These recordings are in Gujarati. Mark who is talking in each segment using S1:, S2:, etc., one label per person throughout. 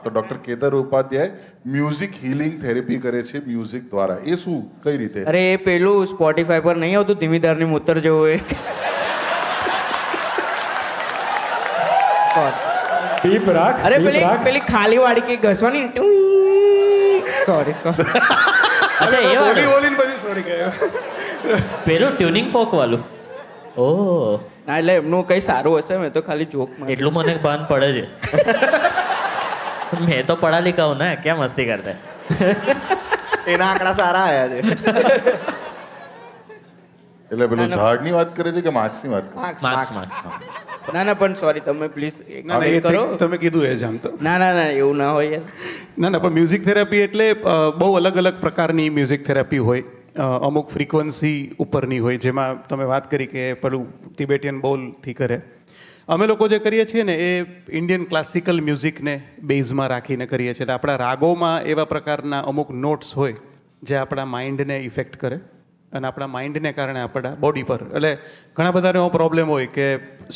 S1: તો doctor Ketar Upadhyay music healing therapy કરે છે મ્યુઝિક દ્વારા. એ શું, કઈ રીતે?
S2: અરે એ પેલું સ્પોટીફાઈ પર નહીં આવતું ધીમીધારની મૂતર જેવું એ
S3: ડીપ રાખ.
S2: અરે પેલી ખાલી વાળી કે ઘસવાની સોરી
S3: અચ્છા એ બોલી બોલીને પછી સોરી કહ્યું.
S4: પેલું ટ્યુનિંગ ફોક વાળું. ઓહ,
S2: ના એટલે એમનું કઈ સારું હશે, મેં તો ખાલી જોક
S4: એટલું મને ભાન પડે છે. મેં તો પढ़ा लिखा हूं ना, क्या मस्ती करते हैं.
S2: એના આંકડા સારા આયા છે.
S1: એટલે પેલું ઝાડની વાત કરે છે કે માર્ક્સની વાત કરે?
S4: માર્ક્સ.
S2: ના પણ સોરી, તમે પ્લીઝ
S3: ના, એ
S2: કરો.
S3: તમે કીધું એ જ આમ તો.
S2: ના એવું ના હોય યાર.
S3: ના પણ મ્યુઝિક થેરાપી એટલે બહુ અલગ અલગ પ્રકારની મ્યુઝિક થેરાપી હોય. અમુક ફ્રીક્વન્સી ઉપરની હોય, જેમાં તમે વાત કરી કે પેલું તિબેટિયન બોલથી કરે. અમે લોકો જે કરીએ છીએ ને એ ઇન્ડિયન ક્લાસિકલ મ્યુઝિકને બેઝમાં રાખીને કરીએ છીએ. એટલે આપણા રાગોમાં એવા પ્રકારના અમુક નોટ્સ હોય જે આપણા માઇન્ડને ઇફેક્ટ કરે અને આપણા માઇન્ડને કારણે આપણા બોડી પર, એટલે ઘણા બધાને એવો પ્રોબ્લેમ હોય કે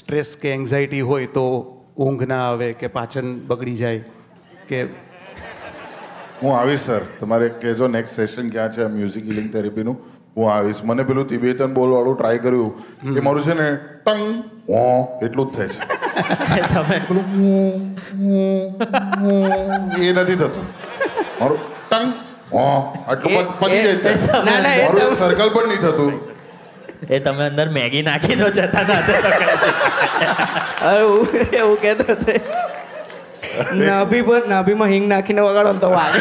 S3: સ્ટ્રેસ કે એન્ઝાયટી હોય તો ઊંઘ ના આવે કે પાચન બગડી જાય કે.
S1: હું આવીશ સર, તમારે કહેજો નેક્સ્ટ સેશન ક્યાં છે આ મ્યુઝિક હીલિંગ થેરેપીનું. હું આવીશ. મને પેલું તિબેટન બોલ વાળું ટ્રાય કર્યું એ મારું છે ને ટંગ એટલું જ થાય છે.
S4: તમે
S1: એ નથી થતું મારું ટંગ આટલું પતી જાય.
S2: ના, એ
S1: મારું
S2: તમે-
S1: સર્કલ પણ નહીં થતું.
S4: એ તમે અંદર મેગી નાખી દો જતા ના
S2: અરે એવું કહેતો હતો. નાભીમાં હિંગ નાખીને વગાડો ને તો વાગે.